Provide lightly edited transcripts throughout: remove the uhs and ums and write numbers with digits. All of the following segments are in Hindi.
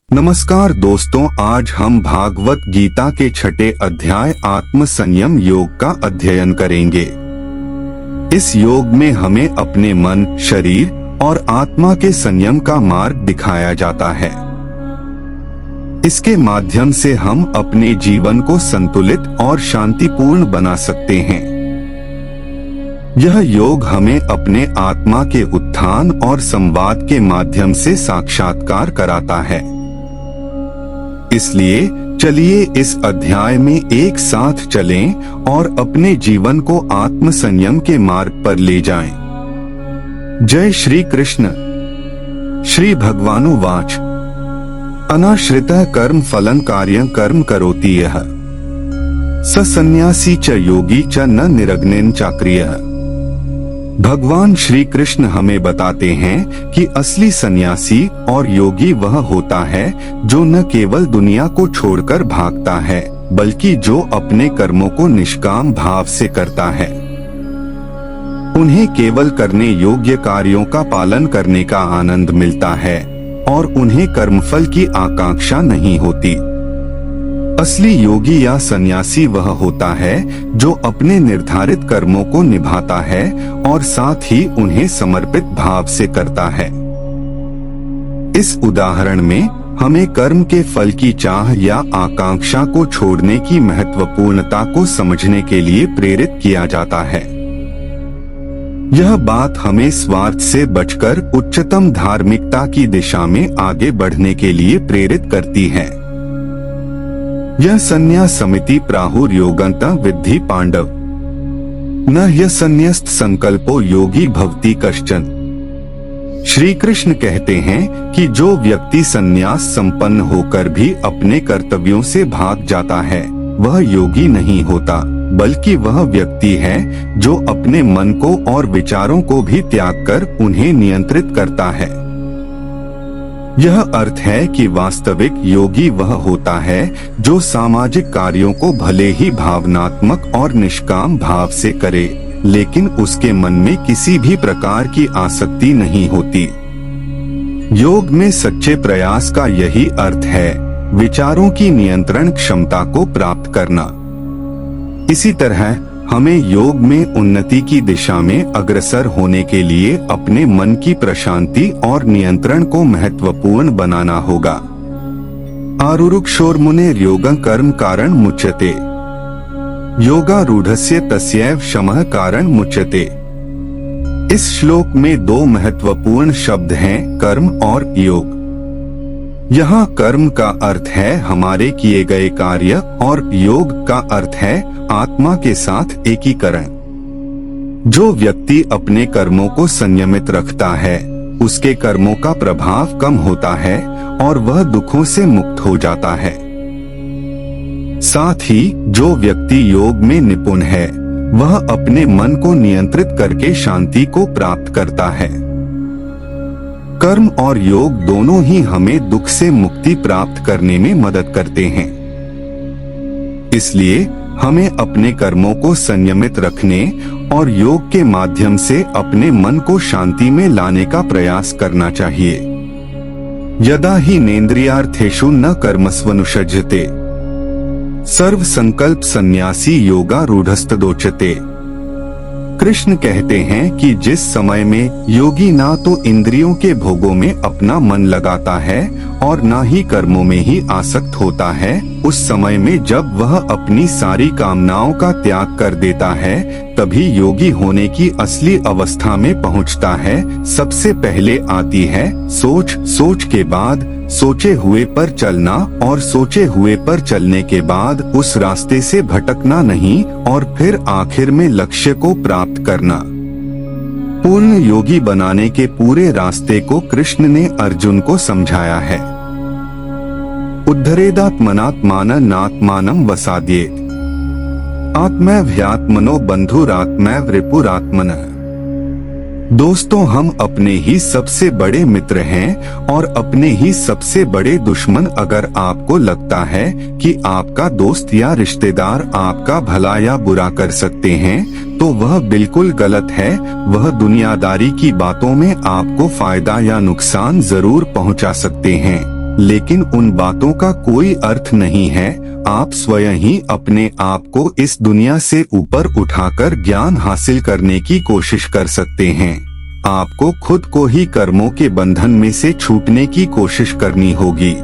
नमस्कार दोस्तों, आज हम भागवत गीता के छठे अध्याय आत्म संयम योग का अध्ययन करेंगे। इस योग में हमें अपने मन, शरीर और आत्मा के संयम का मार्ग दिखाया जाता है। इसके माध्यम से हम अपने जीवन को संतुलित और शांतिपूर्ण बना सकते हैं। यह योग हमें अपने आत्मा के उत्थान और संवाद के माध्यम से साक्षात्कार कराता है। इसलिए चलिए इस अध्याय में एक साथ चलें और अपने जीवन को आत्म संयम के मार्ग पर ले जाएं। जय श्री कृष्ण। श्री भगवानुवाच अनाश्रितः कर्म फलं कार्यं कर्म करोति यः स संन्यासी च योगी च न निरग्नेन चाक्रियः। भगवान श्री कृष्ण हमें बताते हैं कि असली सन्यासी और योगी वह होता है जो न केवल दुनिया को छोड़कर भागता है, बल्कि जो अपने कर्मों को निष्काम भाव से करता है। उन्हें केवल करने योग्य कार्यों का पालन करने का आनंद मिलता है और उन्हें कर्मफल की आकांक्षा नहीं होती। असली योगी या सन्यासी वह होता है जो अपने निर्धारित कर्मों को निभाता है और साथ ही उन्हें समर्पित भाव से करता है। इस उदाहरण में हमें कर्म के फल की चाह या आकांक्षा को छोड़ने की महत्वपूर्णता को समझने के लिए प्रेरित किया जाता है। यह बात हमें स्वार्थ से बचकर उच्चतम धार्मिकता की दिशा में आगे बढ़ने के लिए प्रेरित करती है। यह संन्यास समिति प्राहुर योगंत विद्धि पांडव न यह संन्यस्त संकल्पो योगी भवति कश्चन। श्री कृष्ण कहते हैं कि जो व्यक्ति संन्यास संपन्न होकर भी अपने कर्तव्यों से भाग जाता है वह योगी नहीं होता, बल्कि वह व्यक्ति है जो अपने मन को और विचारों को भी त्याग कर उन्हें नियंत्रित करता है। यह अर्थ है कि वास्तविक योगी वह होता है जो सामाजिक कार्यों को भले ही भावनात्मक और निष्काम भाव से करे, लेकिन उसके मन में किसी भी प्रकार की आसक्ति नहीं होती। योग में सच्चे प्रयास का यही अर्थ है, विचारों की नियंत्रण क्षमता को प्राप्त करना। इसी तरह हमें योग में उन्नति की दिशा में अग्रसर होने के लिए अपने मन की प्रशांति और नियंत्रण को महत्वपूर्ण बनाना होगा। आरुरुक्षोर्मुनेर् योगं कर्म कारण मुच्यते योगारूढ़स्य तस्यैव शमः कारण मुच्यते। इस श्लोक में दो महत्वपूर्ण शब्द हैं, कर्म और योग। यहाँ कर्म का अर्थ है हमारे किए गए कार्य और योग का अर्थ है आत्मा के साथ एकीकरण। जो व्यक्ति अपने कर्मों को संयमित रखता है उसके कर्मों का प्रभाव कम होता है और वह दुखों से मुक्त हो जाता है। साथ ही जो व्यक्ति योग में निपुण है वह अपने मन को नियंत्रित करके शांति को प्राप्त करता है। कर्म और योग दोनों ही हमें दुख से मुक्ति प्राप्त करने में मदद करते हैं। इसलिए हमें अपने कर्मों को संयमित रखने और योग के माध्यम से अपने मन को शांति में लाने का प्रयास करना चाहिए। यदा हि नेन्द्रियार्थेषु न कर्मस्वनुषज्यते सर्व संकल्प सन्यासी योगारूढ़स्तदोच्यते। कृष्ण कहते हैं कि जिस समय में योगी ना तो इंद्रियों के भोगों में अपना मन लगाता है और ना ही कर्मों में ही आसक्त होता है, उस समय में जब वह अपनी सारी कामनाओं का त्याग कर देता है तभी योगी होने की असली अवस्था में पहुंचता है। सबसे पहले आती है सोच, सोच के बाद सोचे हुए पर चलना और सोचे हुए पर चलने के बाद उस रास्ते से भटकना नहीं और फिर आखिर में लक्ष्य को प्राप्त करना। पूर्ण योगी बनाने के पूरे रास्ते को कृष्ण ने अर्जुन को समझाया है। उद्धरेदात्मनात्मानं नात्मानं वसाद्येत आत्मैव्ह्यात्मनो बन्धुरात्मैव रिपुरात्मनः। दोस्तों, हम अपने ही सबसे बड़े मित्र हैं और अपने ही सबसे बड़े दुश्मन। अगर आपको लगता है कि आपका दोस्त या रिश्तेदार आपका भला या बुरा कर सकते हैं तो वह बिल्कुल गलत है। वह दुनियादारी की बातों में आपको फायदा या नुकसान जरूर पहुंचा सकते हैं, लेकिन उन बातों का कोई अर्थ नहीं है। आप स्वयं ही अपने आप को इस दुनिया से ऊपर उठाकर ज्ञान हासिल करने की कोशिश कर सकते हैं। आपको खुद को ही कर्मों के बंधन में से छूटने की कोशिश करनी होगी,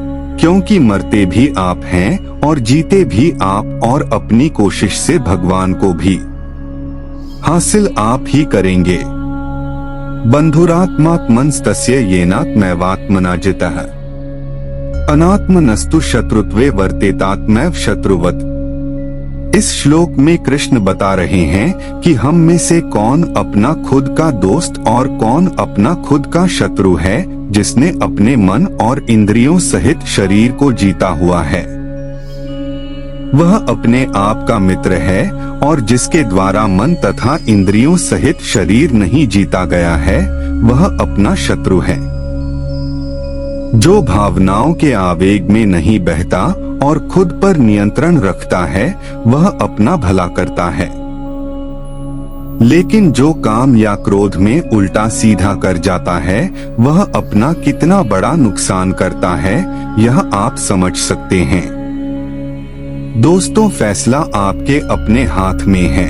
क्योंकि मरते भी आप हैं और जीते भी आप, और अपनी कोशिश से भगवान को भी हासिल आप ही करेंगे। बंधुरात्मात्मनस्तस्य येनात्मैवात्मना जितः अनात्मनस्तु शत्रुत्वे वर्तेतात्मैव शत्रुवत्। इस श्लोक में कृष्ण बता रहे हैं कि हम में से कौन अपना खुद का दोस्त और कौन अपना खुद का शत्रु है, जिसने अपने मन और इंद्रियों सहित शरीर को जीता हुआ है वह अपने आप का मित्र है, और जिसके द्वारा मन तथा इंद्रियों सहित शरीर नहीं जीता गया है वह अपना शत्रु है। जो भावनाओं के आवेग में नहीं बहता और खुद पर नियंत्रण रखता है वह अपना भला करता है, लेकिन जो काम या क्रोध में उल्टा सीधा कर जाता है वह अपना कितना बड़ा नुकसान करता है, यह आप समझ सकते हैं। दोस्तों, फैसला आपके अपने हाथ में है।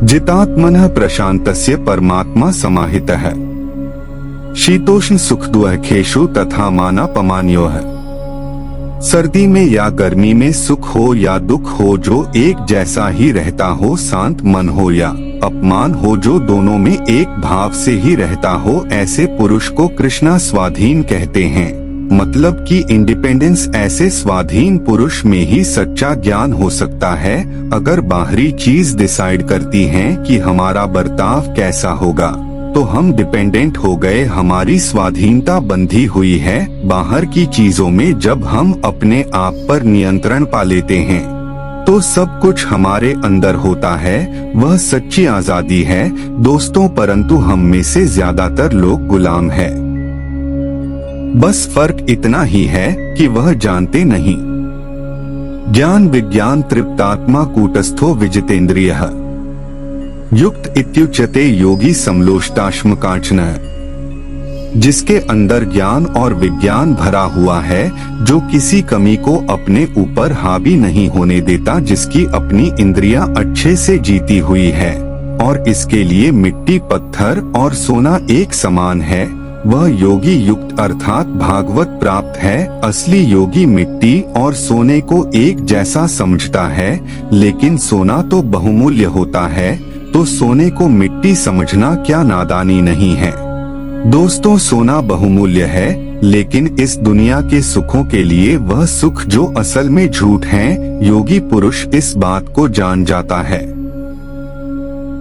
जितात्मनः प्रशांतस्य परमात्मा समाहितः शीतोष्ण सुख दुःखेषु तथा मानापमानयोः। सर्दी में या गर्मी में सुख हो या दुख हो जो एक जैसा ही रहता हो, शांत मन हो या अपमान हो जो दोनों में एक भाव से ही रहता हो, ऐसे पुरुष को कृष्णा स्वाधीन कहते हैं। मतलब कि इंडिपेंडेंस, ऐसे स्वाधीन पुरुष में ही सच्चा ज्ञान हो सकता है। अगर बाहरी चीज डिसाइड करती हैं कि हमारा बर्ताव कैसा होगा तो हम डिपेंडेंट हो गए, हमारी स्वाधीनता बंधी हुई है बाहर की चीजों में। जब हम अपने आप पर नियंत्रण पा लेते हैं तो सब कुछ हमारे अंदर होता है, वह सच्ची आजादी है दोस्तों। परंतु हम में से ज्यादातर लोग गुलाम है। बस फर्क इतना ही है कि वह जानते नहीं। ज्ञान विज्ञान तृप्तात्मा कूटस्थो विजितेंद्रियः युक्त इत्युच्यते योगी समलोष्टाश्म कांचनः। जिसके अंदर ज्ञान और विज्ञान भरा हुआ है, जो किसी कमी को अपने ऊपर हावी नहीं होने देता, जिसकी अपनी इंद्रियां अच्छे से जीती हुई है और इसके लिए मिट्टी पत्थर और सोना एक समान है, वह योगी युक्त अर्थात भागवत प्राप्त है। असली योगी मिट्टी और सोने को एक जैसा समझता है, लेकिन सोना तो बहुमूल्य होता है, तो सोने को मिट्टी समझना क्या नादानी नहीं है। दोस्तों, सोना बहुमूल्य है, लेकिन इस दुनिया के सुखों के लिए वह सुख जो असल में झूठ हैं, योगी पुरुष इस बात को जान जाता है।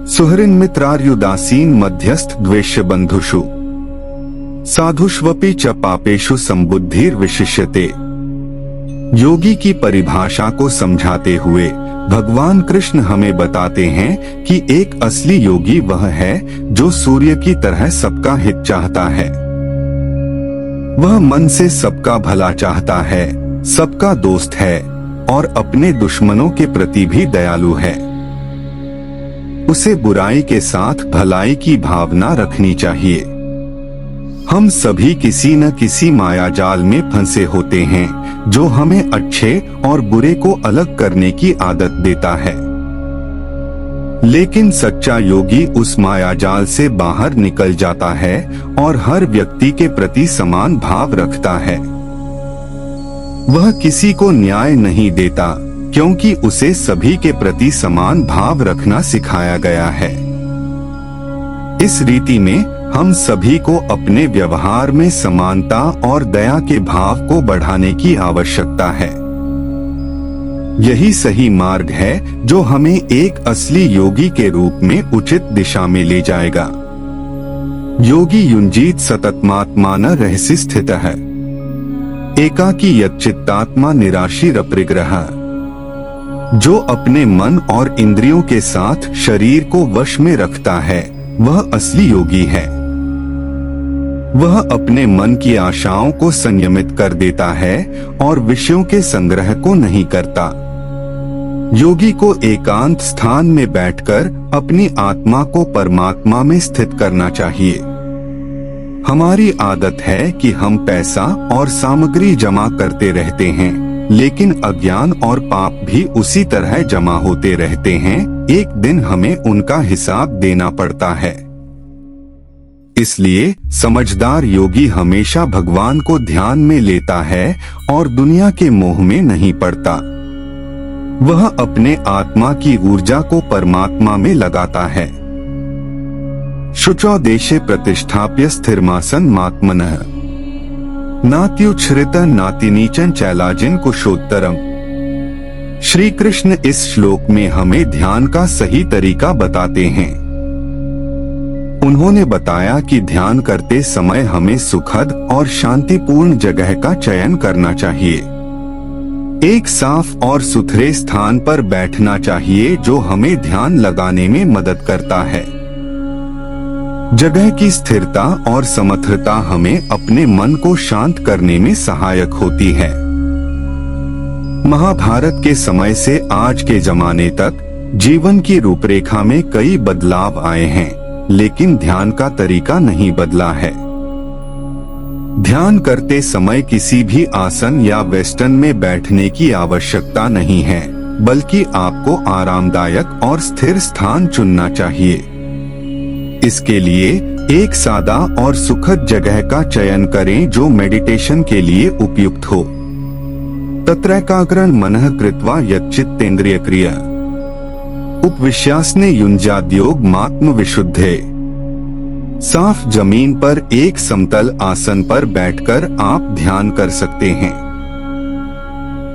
सुहृन् मित्रार्युदासीन मध्यस्थ द्वेष्य बंधुषु साधुष्वपि च पापेषु संबुद्धिर्विशिष्यते। योगी की परिभाषा को समझाते हुए भगवान कृष्ण हमें बताते हैं कि एक असली योगी वह है जो सूर्य की तरह सबका हित चाहता है। वह मन से सबका भला चाहता है, सबका दोस्त है और अपने दुश्मनों के प्रति भी दयालु है। उसे बुराई के साथ भलाई की भावना रखनी चाहिए। हम सभी किसी न किसी मायाजाल में फंसे होते हैं जो हमें अच्छे और बुरे को अलग करने की आदत देता है, लेकिन सच्चा योगी उस मायाजाल से बाहर निकल जाता है और हर व्यक्ति के प्रति समान भाव रखता है। वह किसी को न्याय नहीं देता, क्योंकि उसे सभी के प्रति समान भाव रखना सिखाया गया है। इस रीति में हम सभी को अपने व्यवहार में समानता और दया के भाव को बढ़ाने की आवश्यकता है। यही सही मार्ग है जो हमें एक असली योगी के रूप में उचित दिशा में ले जाएगा। योगी युंजीत सततमात्मान रहसि स्थितः एकाकी यच्चित्तात्मा निराशीरपरिग्रह। जो अपने मन और इंद्रियों के साथ शरीर को वश में रखता है वह असली योगी है। वह अपने मन की आशाओं को संयमित कर देता है और विषयों के संग्रह को नहीं करता। योगी को एकांत स्थान में बैठकर अपनी आत्मा को परमात्मा में स्थित करना चाहिए। हमारी आदत है कि हम पैसा और सामग्री जमा करते रहते हैं, लेकिन अज्ञान और पाप भी उसी तरह जमा होते रहते हैं। एक दिन हमें उनका हिसाब देना पड़ता है। इसलिए समझदार योगी हमेशा भगवान को ध्यान में लेता है और दुनिया के मोह में नहीं पड़ता। वह अपने आत्मा की ऊर्जा को परमात्मा में लगाता है। शुचौ देशे प्रतिष्ठाप्य स्थिरमासन मात्मनः नात्युच्छ्रित नातिनीचन चैलाजिन कुशोत्तरम। श्री कृष्ण इस श्लोक में हमें ध्यान का सही तरीका बताते हैं। उन्होंने बताया कि ध्यान करते समय हमें सुखद और शांतिपूर्ण जगह का चयन करना चाहिए। एक साफ और सुथरे स्थान पर बैठना चाहिए जो हमें ध्यान लगाने में मदद करता है। जगह की स्थिरता और समर्थता हमें अपने मन को शांत करने में सहायक होती है। महाभारत के समय से आज के जमाने तक जीवन की रूपरेखा में कई बदलाव आए हैं, लेकिन ध्यान का तरीका नहीं बदला है। ध्यान करते समय किसी भी आसन या वेस्टर्न में बैठने की आवश्यकता नहीं है, बल्कि आपको आरामदायक और स्थिर स्थान चुनना चाहिए। इसके लिए एक सादा और सुखद जगह का चयन करें जो मेडिटेशन के लिए उपयुक्त हो। तत्रैकाग्रं मनः कृत्वा यच्चित्तेन्द्रिय क्रिया उपविश्यासने युञ्जाद्योगमात्म विशुद्धे। साफ जमीन पर एक समतल आसन पर बैठकर आप ध्यान कर सकते हैं।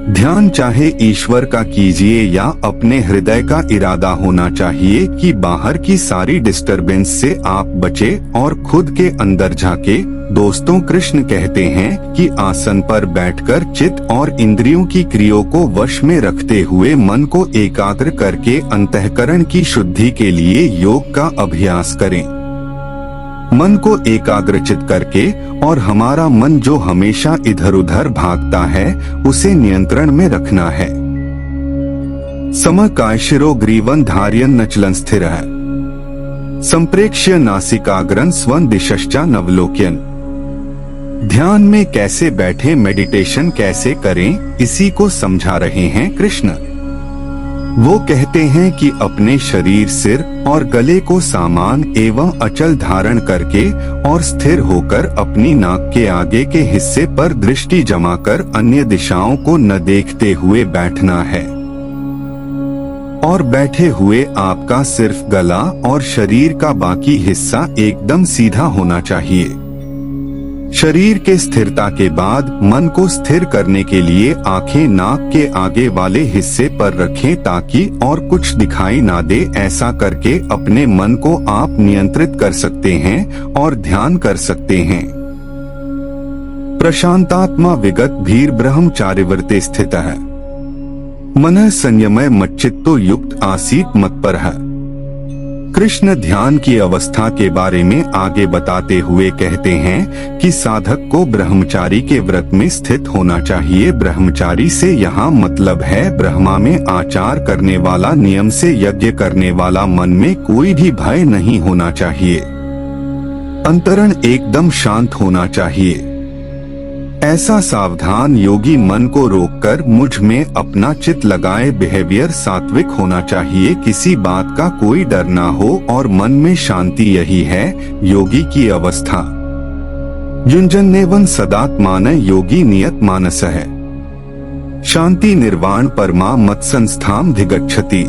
ध्यान चाहे ईश्वर का कीजिए या अपने हृदय का इरादा होना चाहिए कि बाहर की सारी डिस्टरबेंस से आप बचे और खुद के अंदर झाके। दोस्तों, कृष्ण कहते हैं कि आसन पर बैठकर चित्त और इंद्रियों की क्रियाओं को वश में रखते हुए मन को एकाग्र करके अंतःकरण की शुद्धि के लिए योग का अभ्यास करें। मन को एकाग्रचित करके और हमारा मन जो हमेशा इधर उधर भागता है उसे नियंत्रण में रखना है। समकायशिरो ग्रीवन धार्यन नचलन स्थिर है संप्रेक्ष्य नासिकाग्रन स्वन दिशश्चा नवलोक्यन। ध्यान में कैसे बैठे, मेडिटेशन कैसे करें, इसी को समझा रहे हैं कृष्ण। वो कहते हैं कि अपने शरीर, सिर और गले को सामान एवं अचल धारण करके और स्थिर होकर अपनी नाक के आगे के हिस्से पर दृष्टि जमाकर अन्य दिशाओं को न देखते हुए बैठना है। और बैठे हुए आपका सिर्फ गला और शरीर का बाकी हिस्सा एकदम सीधा होना चाहिए। शरीर के स्थिरता के बाद मन को स्थिर करने के लिए आंखें नाक के आगे वाले हिस्से पर रखें ताकि और कुछ दिखाई ना दे। ऐसा करके अपने मन को आप नियंत्रित कर सकते हैं और ध्यान कर सकते हैं। प्रशांतात्मा विगत भीर ब्रह्मचारिव्रते स्थित है मन संयमय मच्चित्तो युक्त आसीत मत्परः। कृष्ण ध्यान की अवस्था के बारे में आगे बताते हुए कहते हैं कि साधक को ब्रह्मचारी के व्रत में स्थित होना चाहिए। ब्रह्मचारी से यहाँ मतलब है ब्रह्मा में आचार करने वाला, नियम से यज्ञ करने वाला। मन में कोई भी भय नहीं होना चाहिए। अंतरण एकदम शांत होना चाहिए। ऐसा सावधान योगी मन को रोककर मुझ में अपना चित्त लगाए। बिहेवियर सात्विक होना चाहिए, किसी बात का कोई डर ना हो और मन में शांति, यही है योगी की अवस्था। युञ्जन्नेवं सदात्मान योगी नियत मानस है शांति निर्वाण परमा मत्संस्थाम धिगच्छति।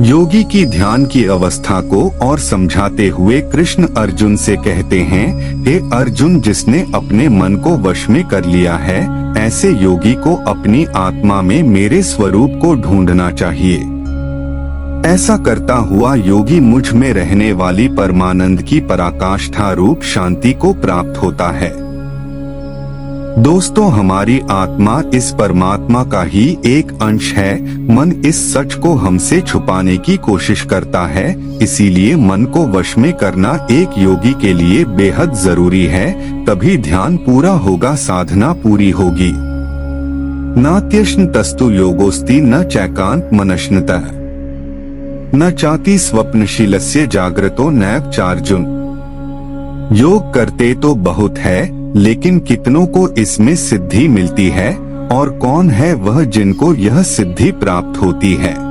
योगी की ध्यान की अवस्था को और समझाते हुए कृष्ण अर्जुन से कहते हैं, हे अर्जुन, जिसने अपने मन को वश में कर लिया है, ऐसे योगी को अपनी आत्मा में मेरे स्वरूप को ढूंढना चाहिए। ऐसा करता हुआ योगी मुझ में रहने वाली परमानंद की पराकाष्ठा रूप शांति को प्राप्त होता है। दोस्तों, हमारी आत्मा इस परमात्मा का ही एक अंश है। मन इस सच को हमसे छुपाने की कोशिश करता है, इसीलिए मन को वश में करना एक योगी के लिए बेहद जरूरी है। तभी ध्यान पूरा होगा, साधना पूरी होगी। नात्यश्न तस्तु योगोस्ति न चैकांत मनश्नतः न चाति स्वप्नशीलस्य जाग्रतो नैव चार्जुन। योग करते तो बहुत है, लेकिन कितनों को इसमें सिद्धि मिलती है, और कौन है वह जिनको यह सिद्धि प्राप्त होती है।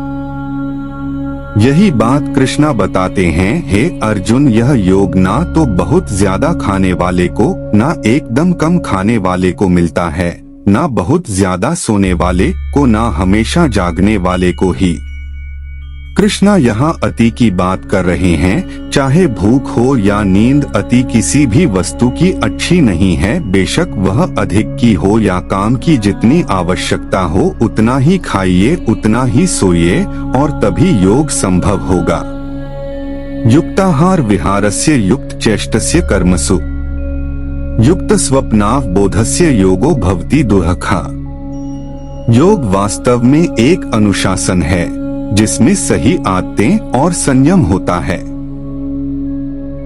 यही बात कृष्णा बताते हैं, हे अर्जुन, यह योग ना तो बहुत ज्यादा खाने वाले को, ना एकदम कम खाने वाले को मिलता है, ना बहुत ज्यादा सोने वाले को, ना हमेशा जागने वाले को ही। कृष्णा यहाँ अति की बात कर रहे हैं। चाहे भूख हो या नींद, अति किसी भी वस्तु की अच्छी नहीं है। बेशक वह अधिक की हो या काम की जितनी आवश्यकता हो उतना ही खाइए, उतना ही सोइए, और तभी योग संभव होगा। युक्ताहार विहारस्य युक्त चेष्टस्य कर्मसु युक्त स्वप्नावबोधस्य योगो भवति दुःखा। योग वास्तव में एक अनुशासन है जिसमें सही आदतें और संयम होता है।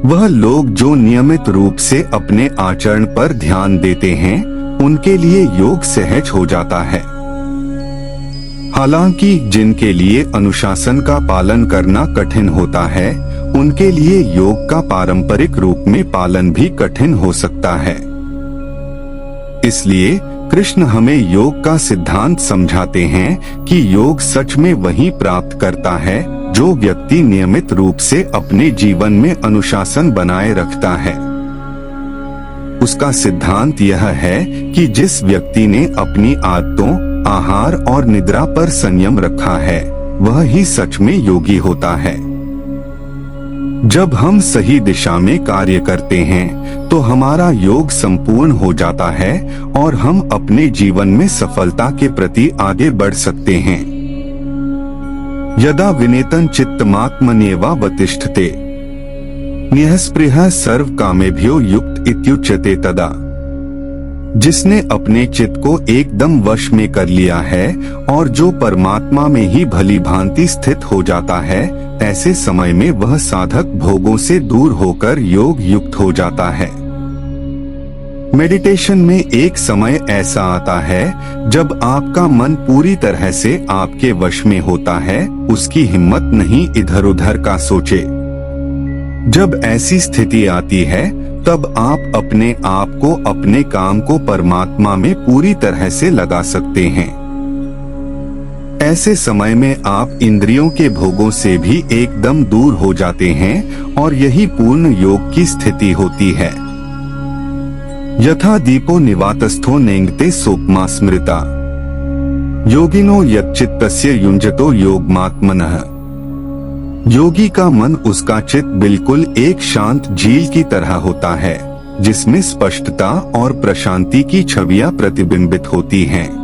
वह लोग जो नियमित रूप से अपने आचरण पर ध्यान देते हैं, उनके लिए योग सहज हो जाता है। हालांकि जिनके लिए अनुशासन का पालन करना कठिन होता है, उनके लिए योग का पारंपरिक रूप में पालन भी कठिन हो सकता है। इसलिए कृष्ण हमें योग का सिद्धांत समझाते हैं कि योग सच में वही प्राप्त करता है जो व्यक्ति नियमित रूप से अपने जीवन में अनुशासन बनाए रखता है। उसका सिद्धांत यह है कि जिस व्यक्ति ने अपनी आदतों, आहार और निद्रा पर संयम रखा है, वह ही सच में योगी होता है। जब हम सही दिशा में कार्य करते हैं तो हमारा योग संपूर्ण हो जाता है और हम अपने जीवन में सफलता के प्रति आगे बढ़ सकते हैं। यदा विनेतन चित्तमात्मन्येवावतिष्ठते निःस्पृहः सर्व कामेभ्यो युक्त इत्युच्यते तदा। जिसने अपने चित्त को एकदम वश में कर लिया है और जो परमात्मा में ही भली भांति स्थित हो जाता है, ऐसे समय में वह साधक भोगों से दूर होकर योग युक्त हो जाता है। मेडिटेशन में एक समय ऐसा आता है जब आपका मन पूरी तरह से आपके वश में होता है, उसकी हिम्मत नहीं इधर उधर का सोचे। जब ऐसी स्थिति आती है तब आप अपने आप को, अपने काम को परमात्मा में पूरी तरह से लगा सकते हैं। ऐसे समय में आप इंद्रियों के भोगों से भी एकदम दूर हो जाते हैं और यही पूर्ण योग की स्थिति होती है। यथा दीपो निवातस्थो नेंगते सोपमा स्मृता योगिनो यच्चित्तस्य युञ्जतो योगमात्मनः। योगी का मन, उसका चित्त बिल्कुल एक शांत झील की तरह होता है जिसमें स्पष्टता और प्रशांति की छवियां प्रतिबिंबित होती हैं।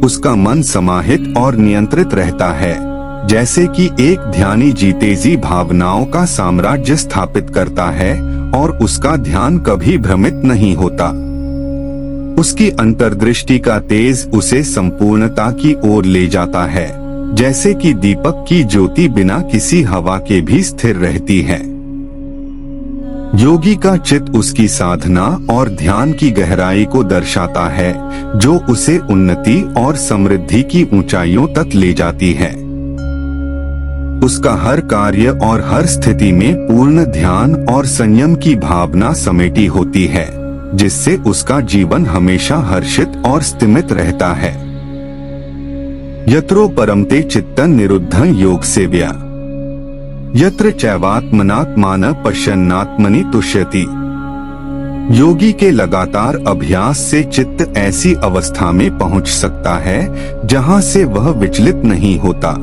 उसका मन समाहित और नियंत्रित रहता है, जैसे कि एक ध्यानी जी तेजी भावनाओं का साम्राज्य स्थापित करता है और उसका ध्यान कभी भ्रमित नहीं होता। उसकी अंतर्दृष्टि का तेज उसे संपूर्णता की ओर ले जाता है, जैसे कि दीपक की ज्योति बिना किसी हवा के भी स्थिर रहती है। योगी का चित्त उसकी साधना और ध्यान की गहराई को दर्शाता है, जो उसे उन्नति और समृद्धि की ऊंचाइयों तक ले जाती है। उसका हर कार्य और हर स्थिति में पूर्ण ध्यान और संयम की भावना समेटी होती है, जिससे उसका जीवन हमेशा हर्षित और स्थिमित रहता है। यत्रो परमते चित्तं निरुद्धं योग सेव्या यत्र चैवात्मनात्मान पश्यन्नात्मनि तुष्यति। योगी के लगातार अभ्यास से चित्त ऐसी अवस्था में पहुंच सकता है जहां से वह विचलित नहीं होता।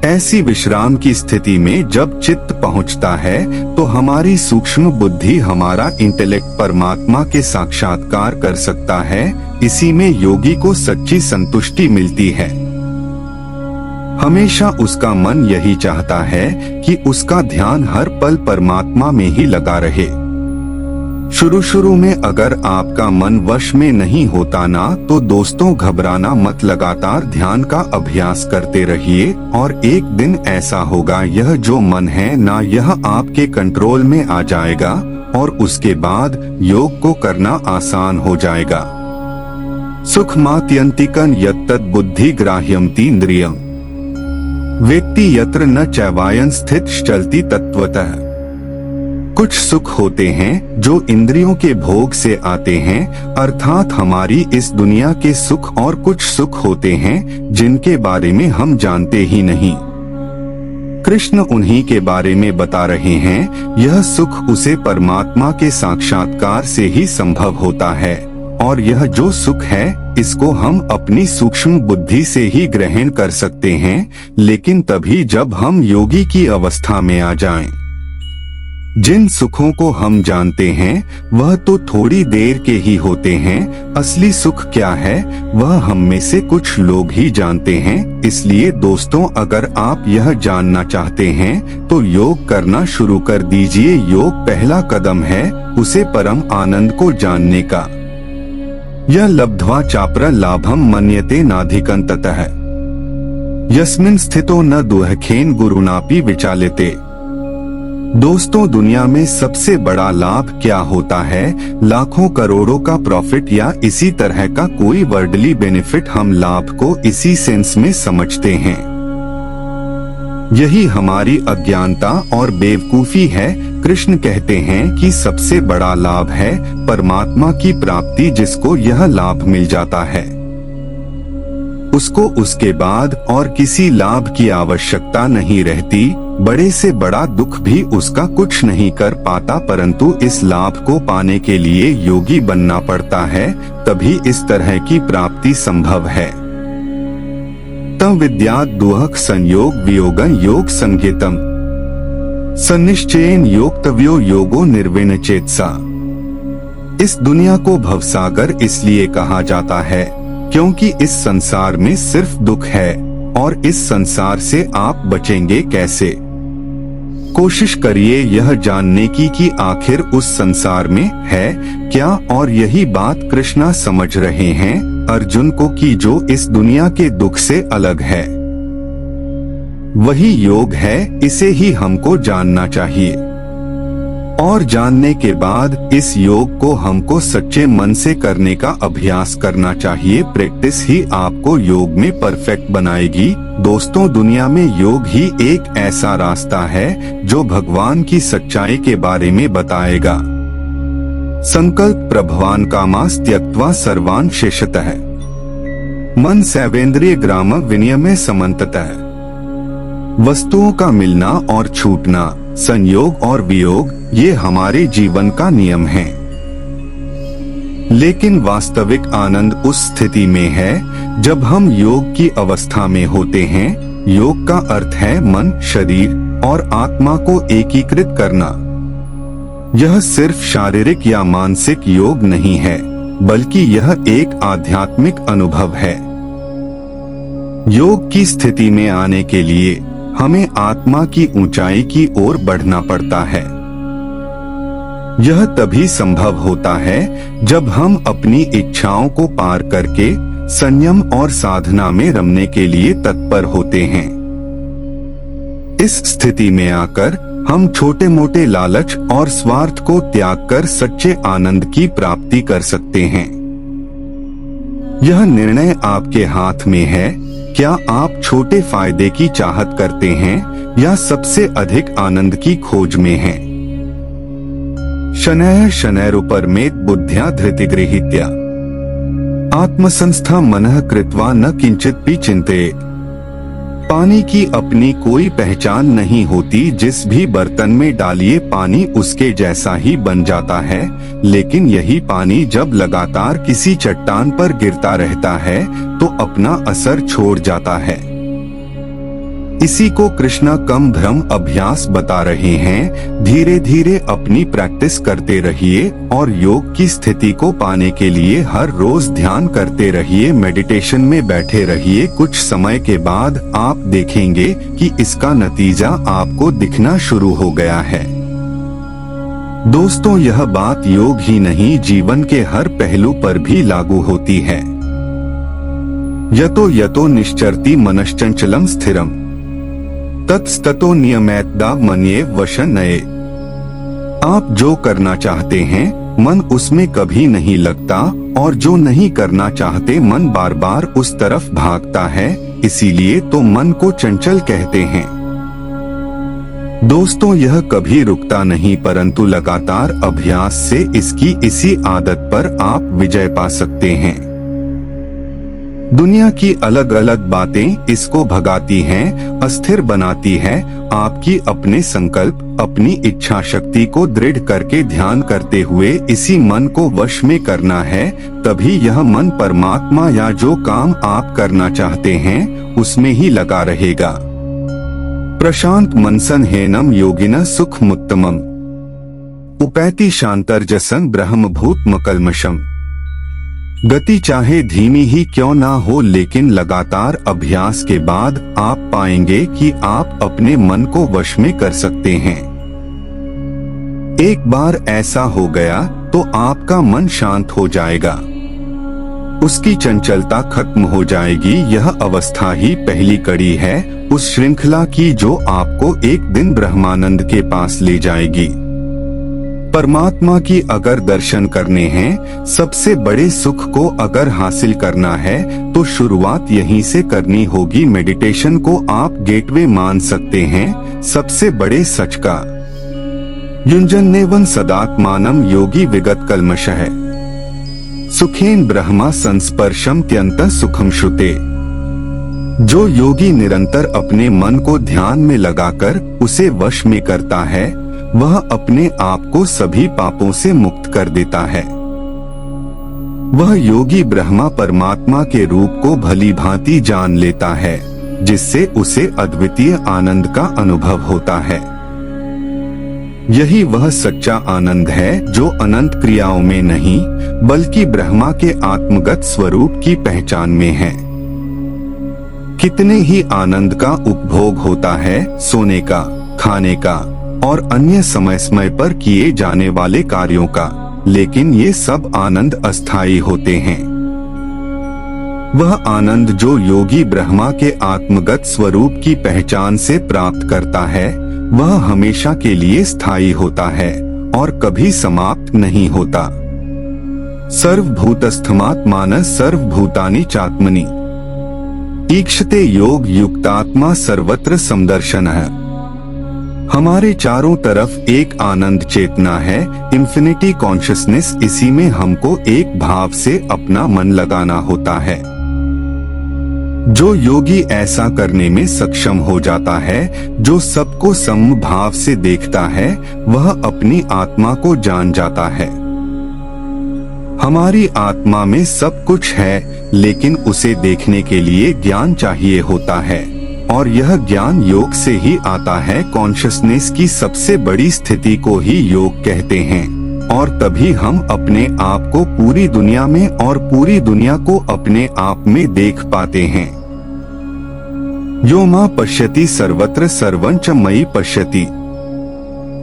ऐसी विश्राम की स्थिति में जब चित्त पहुंचता है तो हमारी सूक्ष्म बुद्धि, हमारा इंटेलेक्ट परमात्मा के साक्षात्कार कर सकता है। इसी में योगी को सच्ची संतुष्टि मिलती है। हमेशा उसका मन यही चाहता है कि उसका ध्यान हर पल परमात्मा में ही लगा रहे। शुरू में अगर आपका मन वश में नहीं होता ना, तो दोस्तों घबराना मत, लगातार ध्यान का अभ्यास करते रहिए और एक दिन ऐसा होगा यह जो मन है ना, यह आपके कंट्रोल में आ जाएगा और उसके बाद योग को करना आसान हो जाएगा। सुखमात्यंतिकं यत्तद् बुद्धि ग्राह्यं तीन्द्रियं वेत्ति यत्र न चैवायं स्थित चलति तत्वतः। कुछ सुख होते हैं जो इंद्रियों के भोग से आते हैं, अर्थात हमारी इस दुनिया के सुख, और कुछ सुख होते हैं जिनके बारे में हम जानते ही नहीं। कृष्ण उन्हीं के बारे में बता रहे हैं। यह सुख उसे परमात्मा के साक्षात्कार से ही संभव होता है, और यह जो सुख है इसको हम अपनी सूक्ष्म बुद्धि से ही ग्रहण कर सकते हैं, लेकिन तभी जब हम योगी की अवस्था में आ जाएं। जिन सुखों को हम जानते हैं वह तो थोड़ी देर के ही होते हैं। असली सुख क्या है वह हम में से कुछ लोग ही जानते हैं। इसलिए दोस्तों, अगर आप यह जानना चाहते हैं तो योग करना शुरू कर दीजिए। योग पहला कदम है उसे परम आनंद को जानने का। यह लब्ध्वा चाप्र लाभम मन्यते नाधिकंततः यस्मिन् स्थितो न दुःखेन गुरुनापि विचाल्यते। दोस्तों, दुनिया में सबसे बड़ा लाभ क्या होता है? लाखों करोड़ों का प्रॉफिट या इसी तरह का कोई वर्ल्डली बेनिफिट। हम लाभ को इसी सेंस में समझते हैं। यही हमारी अज्ञानता और बेवकूफी है। कृष्ण कहते हैं कि सबसे बड़ा लाभ है परमात्मा की प्राप्ति। जिसको यह लाभ मिल जाता है उसको उसके बाद और किसी लाभ की आवश्यकता नहीं रहती। बड़े से बड़ा दुख भी उसका कुछ नहीं कर पाता, परंतु इस लाभ को पाने के लिए योगी बनना पड़ता है, तभी इस तरह की प्राप्ति संभव है। तम विद्यात् दुःख संयोग वियोगं योग संज्ञितम सन्निश्चयेन योक्तव्यो योगो निर्विण्णचेतसा। इस दुनिया को भवसागर इसलिए कहा जाता है क्योंकि इस संसार में सिर्फ दुख है, और इस संसार से आप बचेंगे कैसे? कोशिश करिए यह जानने की कि आखिर उस संसार में है क्या, और यही बात कृष्णा समझ रहे हैं अर्जुन को कि जो इस दुनिया के दुख से अलग है वही योग है। इसे ही हमको जानना चाहिए, और जानने के बाद इस योग को हमको सच्चे मन से करने का अभ्यास करना चाहिए। प्रैक्टिस ही आपको योग में परफेक्ट बनाएगी। दोस्तों, दुनिया में योग ही एक ऐसा रास्ता है जो भगवान की सच्चाई के बारे में बताएगा। संकल्प प्रभवान कामास त्यक्त्वा सर्वान् शेषतः मन सैवेन्द्रिय ग्राम विनियमे समन्ततः। वस्तुओं का मिलना और छूटना, संयोग और वियोग, ये हमारे जीवन का नियम है। लेकिन वास्तविक आनंद उस स्थिति में है जब हम योग की अवस्था में होते हैं। योग का अर्थ है मन, शरीर और आत्मा को एकीकृत करना। यह सिर्फ शारीरिक या मानसिक योग नहीं है, बल्कि यह एक आध्यात्मिक अनुभव है। योग की स्थिति में आने के लिए हमें आत्मा की ऊंचाई की ओर बढ़ना पड़ता है। यह तभी संभव होता है जब हम अपनी इच्छाओं को पार करके संयम और साधना में रमने के लिए तत्पर होते हैं। इस स्थिति में आकर हम छोटे मोटे लालच और स्वार्थ को त्याग कर सच्चे आनंद की प्राप्ति कर सकते हैं। यह निर्णय आपके हाथ में है। क्या आप छोटे फायदे की चाहत करते हैं या सबसे अधिक आनंद की खोज में हैं? शनैः शनैरुपरमेत बुद्ध्या धृतिगृहीत्या आत्मसंस्था मनः कृत्वा न किंचिदपि चिंतेत। पानी की अपनी कोई पहचान नहीं होती। जिस भी बर्तन में डालिए पानी उसके जैसा ही बन जाता है, लेकिन यही पानी जब लगातार किसी चट्टान पर गिरता रहता है तो अपना असर छोड़ जाता है। इसी को कृष्णा कम भ्रम अभ्यास बता रहे हैं। धीरे धीरे अपनी प्रैक्टिस करते रहिए और योग की स्थिति को पाने के लिए हर रोज ध्यान करते रहिए, मेडिटेशन में बैठे रहिए। कुछ समय के बाद आप देखेंगे कि इसका नतीजा आपको दिखना शुरू हो गया है। दोस्तों, यह बात योग ही नहीं, जीवन के हर पहलू पर भी लागू होती है। यतो यतो निश्चरति मनश्चंचलम स्थिरम ततस्ततो नियमेत्दा मन्येव वशनये। आप जो करना चाहते हैं मन उसमें कभी नहीं लगता, और जो नहीं करना चाहते मन बार बार उस तरफ भागता है। इसीलिए तो मन को चंचल कहते हैं। दोस्तों, यह कभी रुकता नहीं, परंतु लगातार अभ्यास से इसकी इसी आदत पर आप विजय पा सकते हैं। दुनिया की अलग अलग बातें इसको भगाती हैं, अस्थिर बनाती है। आपकी अपने संकल्प, अपनी इच्छा शक्ति को दृढ़ करके ध्यान करते हुए इसी मन को वश में करना है। तभी यह मन परमात्मा या जो काम आप करना चाहते हैं उसमें ही लगा रहेगा। प्रशांत मनसन हेनम योगिना सुख मुत्तमम उपैति शांतर्जसं ब्रह्मभूत मकल्मषम। गति चाहे धीमी ही क्यों ना हो, लेकिन लगातार अभ्यास के बाद आप पाएंगे कि आप अपने मन को वश में कर सकते हैं। एक बार ऐसा हो गया तो आपका मन शांत हो जाएगा, उसकी चंचलता खत्म हो जाएगी। यह अवस्था ही पहली कड़ी है उस श्रृंखला की जो आपको एक दिन ब्रह्मानंद के पास ले जाएगी। परमात्मा की अगर दर्शन करने हैं, सबसे बड़े सुख को अगर हासिल करना है तो शुरुआत यहीं से करनी होगी। मेडिटेशन को आप गेटवे मान सकते हैं सबसे बड़े सच का। युंजन्नेवं सदात्मानं योगी विगत कल्मषः सुखेन ब्रह्मा संस्पर्शम त्यंत सुखम श्रुते। जो योगी निरंतर अपने मन को ध्यान में लगाकर उसे वश में करता है, वह अपने आप को सभी पापों से मुक्त कर देता है। वह योगी ब्रह्मा परमात्मा के रूप को भली भांति जान लेता है, जिससे उसे अद्वितीय आनंद का अनुभव होता है। यही वह सच्चा आनंद है जो अनंत क्रियाओं में नहीं, बल्कि ब्रह्मा के आत्मगत स्वरूप की पहचान में है। कितने ही आनंद का उपभोग होता है, सोने का, खाने का और अन्य समय समय पर किए जाने वाले कार्यों का, लेकिन ये सब आनंद अस्थायी होते हैं। वह आनंद जो योगी ब्रह्मा के आत्मगत स्वरूप की पहचान से प्राप्त करता है, वह हमेशा के लिए स्थायी होता है और कभी समाप्त नहीं होता। सर्वभूतस्थमात्मान सर्वभूतानि चात्मनि ईक्षते योग युक्तात्मा सर्वत्र समदर्शनः। हमारे चारों तरफ एक आनंद चेतना है, इंफिनिटी कॉन्शियसनेस। इसी में हमको एक भाव से अपना मन लगाना होता है। जो योगी ऐसा करने में सक्षम हो जाता है, जो सबको समभाव से देखता है, वह अपनी आत्मा को जान जाता है। हमारी आत्मा में सब कुछ है, लेकिन उसे देखने के लिए ज्ञान चाहिए होता है, और यह ज्ञान योग से ही आता है। कॉन्शियसनेस की सबसे बड़ी स्थिति को ही योग कहते हैं, और तभी हम अपने आप को पूरी दुनिया में और पूरी दुनिया को अपने आप में देख पाते हैं। यो मां पश्यति सर्वत्र सर्वं च मयि पश्यति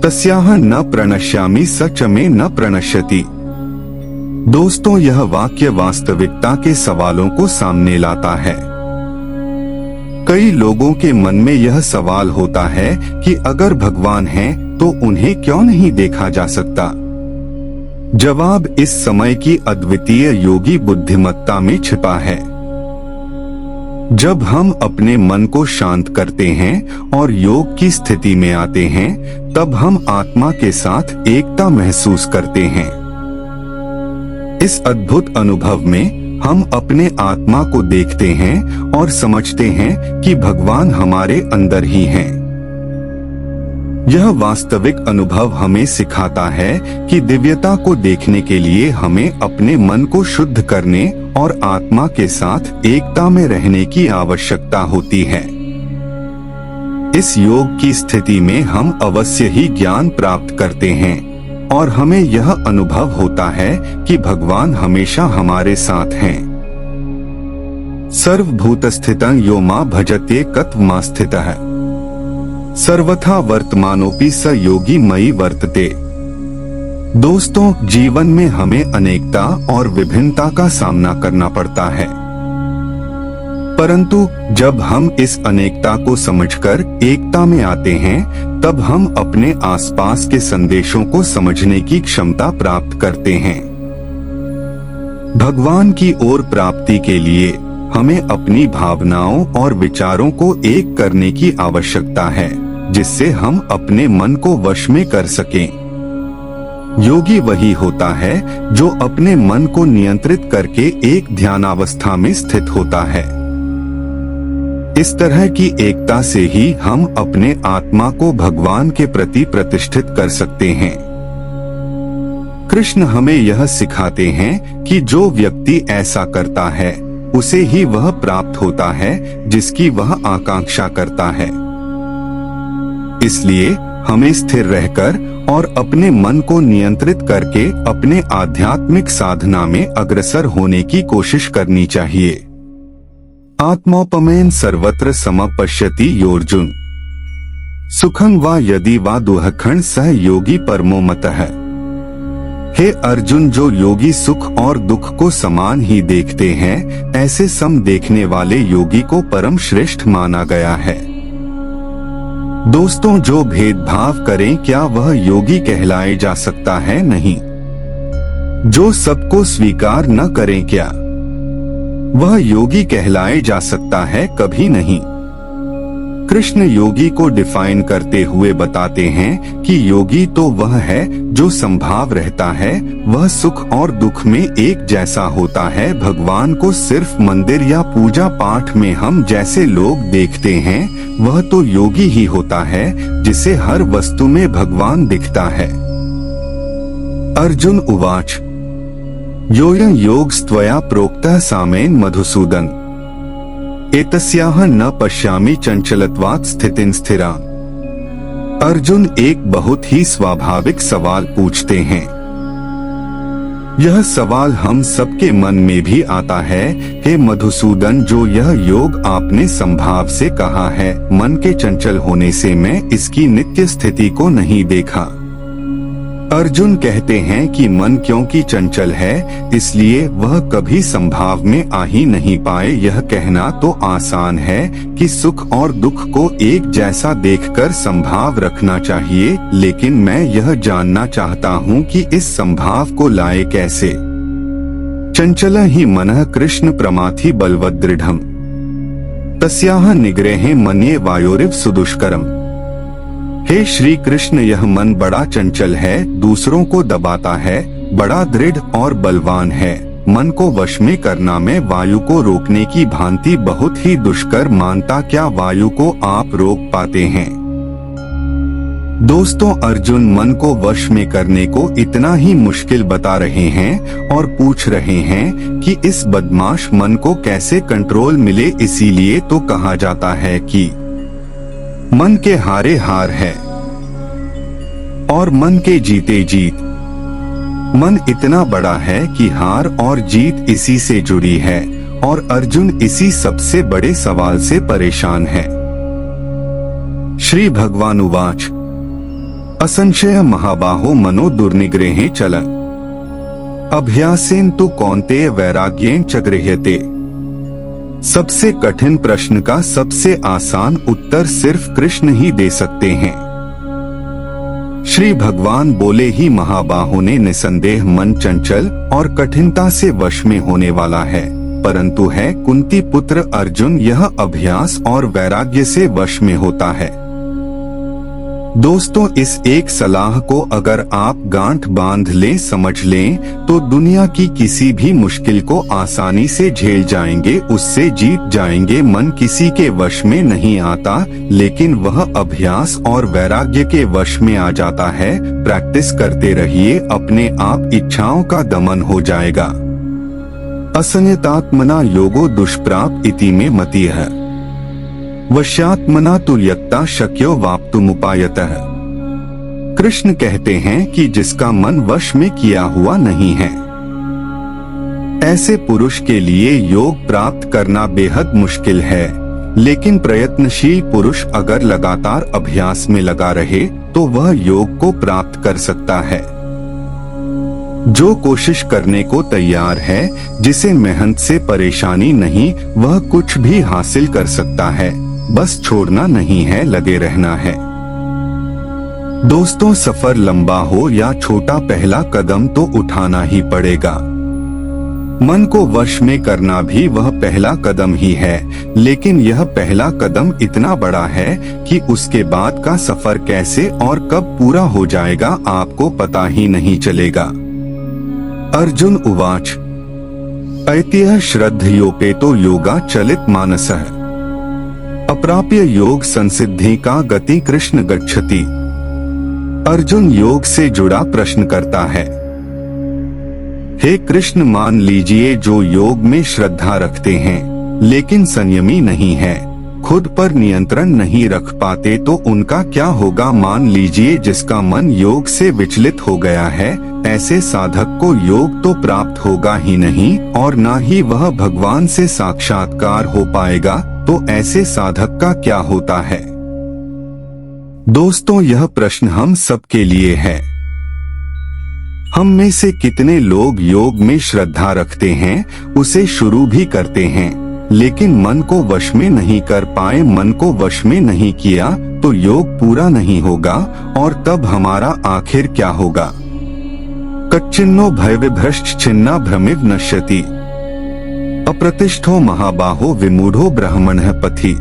तस्याह न प्रणश्यामि स च मे न प्रणश्यति। दोस्तों, यह वाक्य वास्तविकता के सवालों को सामने लाता है। कई लोगों के मन में यह सवाल होता है कि अगर भगवान हैं, तो उन्हें क्यों नहीं देखा जा सकता? जवाब इस समय की अद्वितीय योगी बुद्धिमत्ता में छिपा है। जब हम अपने मन को शांत करते हैं और योग की स्थिति में आते हैं, तब हम आत्मा के साथ एकता महसूस करते हैं। इस अद्भुत अनुभव में हम अपने आत्मा को देखते हैं और समझते हैं कि भगवान हमारे अंदर ही हैं। यह वास्तविक अनुभव हमें सिखाता है कि दिव्यता को देखने के लिए हमें अपने मन को शुद्ध करने और आत्मा के साथ एकता में रहने की आवश्यकता होती है। इस योग की स्थिति में हम अवश्य ही ज्ञान प्राप्त करते हैं और हमें यह अनुभव होता है कि भगवान हमेशा हमारे साथ हैं। सर्वभूतस्थितं यो मां भजते कत्वमास्थितः सर्वथा वर्तमानोपि स योगी मयि वर्तते। दोस्तों, जीवन में हमें अनेकता और विभिन्नता का सामना करना पड़ता है, परंतु जब हम इस अनेकता को समझकर एकता में आते हैं, तब हम अपने आसपास के संदेशों को समझने की क्षमता प्राप्त करते हैं। भगवान की ओर प्राप्ति के लिए हमें अपनी भावनाओं और विचारों को एक करने की आवश्यकता है, जिससे हम अपने मन को वश में कर सकें। योगी वही होता है जो अपने मन को नियंत्रित करके एक ध्यानावस्था में स्थित होता है। इस तरह की एकता से ही हम अपने आत्मा को भगवान के प्रति प्रतिष्ठित कर सकते हैं। कृष्ण हमें यह सिखाते हैं कि जो व्यक्ति ऐसा करता है उसे ही वह प्राप्त होता है जिसकी वह आकांक्षा करता है। इसलिए हमें स्थिर रहकर और अपने मन को नियंत्रित करके अपने आध्यात्मिक साधना में अग्रसर होने की कोशिश करनी चाहिए। आत्मोपमेन सर्वत्र समपश्यति योर्जुन सुखं वा यदि वा दुःखं सह योगी परमो मतः। हे अर्जुन, जो योगी सुख और दुख को समान ही देखते हैं, ऐसे सम देखने वाले योगी को परम श्रेष्ठ माना गया है। दोस्तों, जो भेदभाव करें क्या वह योगी कहलाए जा सकता है? नहीं। जो सबको स्वीकार न करें क्या वह योगी कहलाए जा सकता है? कभी नहीं। कृष्ण योगी को डिफाइन करते हुए बताते हैं कि योगी तो वह है जो संभाव रहता है, वह सुख और दुख में एक जैसा होता है। भगवान को सिर्फ मंदिर या पूजा पाठ में हम जैसे लोग देखते हैं, वह तो योगी ही होता है जिसे हर वस्तु में भगवान दिखता है। अर्जुन उवाच योऽयं योगस्त्वया प्रोक्तः सामेन मधुसूदन एतस्याह न पश्यामि चंचलत्वात् स्थितिं स्थिरा। अर्जुन एक बहुत ही स्वाभाविक सवाल पूछते हैं। यह सवाल हम सबके मन में भी आता है। हे मधुसूदन, जो यह योग आपने संभाव से कहा है, मन के चंचल होने से मैं इसकी नित्य स्थिति को नहीं देखा। अर्जुन कहते हैं कि मन क्योंकि चंचल है, इसलिए वह कभी संभाव में आ ही नहीं पाए। यह कहना तो आसान है कि सुख और दुख को एक जैसा देखकर संभाव रखना चाहिए, लेकिन मैं यह जानना चाहता हूँ कि इस संभाव को लाए कैसे। चंचल ही मनः कृष्ण प्रमाथि बलवदृढ़म् तस्याह निग्रहे मन्ये वायोरिव सुदुष्करम्। हे श्री कृष्ण, यह मन बड़ा चंचल है, दूसरों को दबाता है, बड़ा दृढ़ और बलवान है। मन को वश में करना में वायु को रोकने की भांति बहुत ही दुष्कर मानता। क्या वायु को आप रोक पाते हैं? दोस्तों, अर्जुन मन को वश में करने को इतना ही मुश्किल बता रहे हैं और पूछ रहे हैं कि इस बदमाश मन को कैसे कंट्रोल मिले। इसीलिए तो कहा जाता है कि मन के हारे हार है और मन के जीते जीत। मन इतना बड़ा है कि हार और जीत इसी से जुड़ी है और अर्जुन इसी सबसे बड़े सवाल से परेशान है। श्री भगवान उवाच असंशय महाबाहो मनो दुर्निग्रहे चलन अभ्यासेन तु कौन्तेय वैराग्येन च गृह्यते। सबसे कठिन प्रश्न का सबसे आसान उत्तर सिर्फ कृष्ण ही दे सकते हैं। श्री भगवान बोले ही महाबाहों ने निसंदेह मन चंचल और कठिनता से वश में होने वाला है, परंतु है कुंती पुत्र अर्जुन यह अभ्यास और वैराग्य से वश में होता है। दोस्तों, इस एक सलाह को अगर आप गांठ बांध लें, समझ लें, तो दुनिया की किसी भी मुश्किल को आसानी से झेल जाएंगे, उससे जीत जाएंगे। मन किसी के वश में नहीं आता, लेकिन वह अभ्यास और वैराग्य के वश में आ जाता है। प्रैक्टिस करते रहिए, अपने आप इच्छाओं का दमन हो जाएगा। असंयतात्मना योगो दुष्प्राप इति में मति है वश्यात्मना तुल्यता शक्यो वाप्तुमुपायतः। कृष्ण कहते हैं कि जिसका मन वश में किया हुआ नहीं है, ऐसे पुरुष के लिए योग प्राप्त करना बेहद मुश्किल है। लेकिन प्रयत्नशील पुरुष अगर लगातार अभ्यास में लगा रहे तो वह योग को प्राप्त कर सकता है। जो कोशिश करने को तैयार है, जिसे मेहनत से परेशानी नहीं, वह कुछ भी हासिल कर सकता है। बस छोड़ना नहीं है, लगे रहना है। दोस्तों, सफर लंबा हो या छोटा, पहला कदम तो उठाना ही पड़ेगा। मन को वश में करना भी वह पहला कदम ही है, लेकिन यह पहला कदम इतना बड़ा है कि उसके बाद का सफर कैसे और कब पूरा हो जाएगा आपको पता ही नहीं चलेगा। अर्जुन उवाच ऐतिह्य श्रद्धयोपेतो योगा चलित मानसः अप्राप्य योग संसिद्धि का गति कृष्ण गच्छति। अर्जुन योग से जुड़ा प्रश्न करता है, हे कृष्ण, मान लीजिए जो योग में श्रद्धा रखते हैं लेकिन संयमी नहीं है, खुद पर नियंत्रण नहीं रख पाते, तो उनका क्या होगा। मान लीजिए जिसका मन योग से विचलित हो गया है, ऐसे साधक को योग तो प्राप्त होगा ही नहीं और ना ही वह भगवान से साक्षात्कार हो पाएगा, तो ऐसे साधक का क्या होता है। दोस्तों, यह प्रश्न हम सबके लिए है। हम में से कितने लोग योग में श्रद्धा रखते हैं, उसे शुरू भी करते हैं, लेकिन मन को वश में नहीं कर पाए। मन को वश में नहीं किया तो योग पूरा नहीं होगा और तब हमारा आखिर क्या होगा। कच्चिन्नो भय विभ्रष्ट छिन्ना भ्रमिव नश्यति अप्रतिष्ठो महाबाहो विमूढ़ो ब्राह्मणः पथि।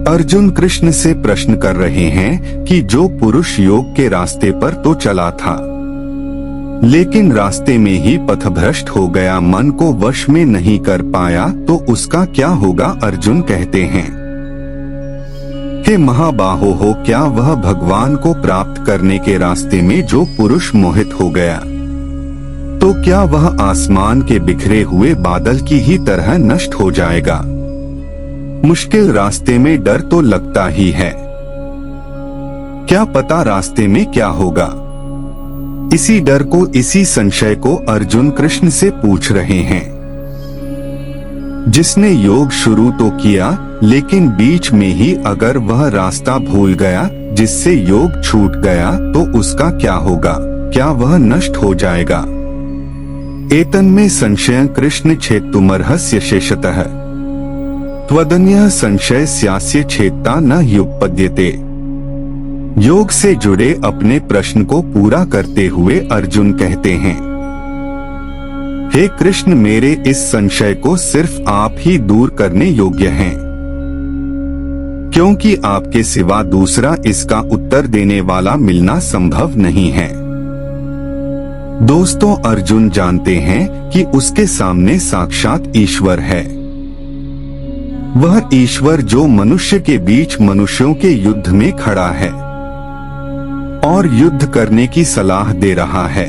अर्जुन कृष्ण से प्रश्न कर रहे हैं कि जो पुरुष योग के रास्ते पर तो चला था, लेकिन रास्ते में ही पथभ्रष्ट हो गया, मन को वश में नहीं कर पाया, तो उसका क्या होगा। अर्जुन कहते हैं, हे महाबाहो, हो क्या वह भगवान को प्राप्त करने के रास्ते में जो पुरुष मोहित हो गया, तो क्या वह आसमान के बिखरे हुए बादल की ही तरह नष्ट हो जाएगा। मुश्किल रास्ते में डर तो लगता ही है, क्या पता रास्ते में क्या होगा। इसी डर को, इसी संशय को अर्जुन कृष्ण से पूछ रहे हैं। जिसने योग शुरू तो किया, लेकिन बीच में ही अगर वह रास्ता भूल गया, जिससे योग छूट गया, तो उसका क्या होगा। क्या वह नष्ट हो जाएगा। एतन्मे संशय कृष्ण छेत्तुमर्हस्य शेषतः त्वदन्यः संशय स्यास्य छेत्ता न युपपद्यते। योग से जुड़े अपने प्रश्न को पूरा करते हुए अर्जुन कहते हैं, हे कृष्ण, मेरे इस संशय को सिर्फ आप ही दूर करने योग्य हैं, क्योंकि आपके सिवा दूसरा इसका उत्तर देने वाला मिलना संभव नहीं है। दोस्तों, अर्जुन जानते हैं कि उसके सामने साक्षात ईश्वर है। वह ईश्वर जो मनुष्य के बीच मनुष्यों के युद्ध में खड़ा है और युद्ध करने की सलाह दे रहा है।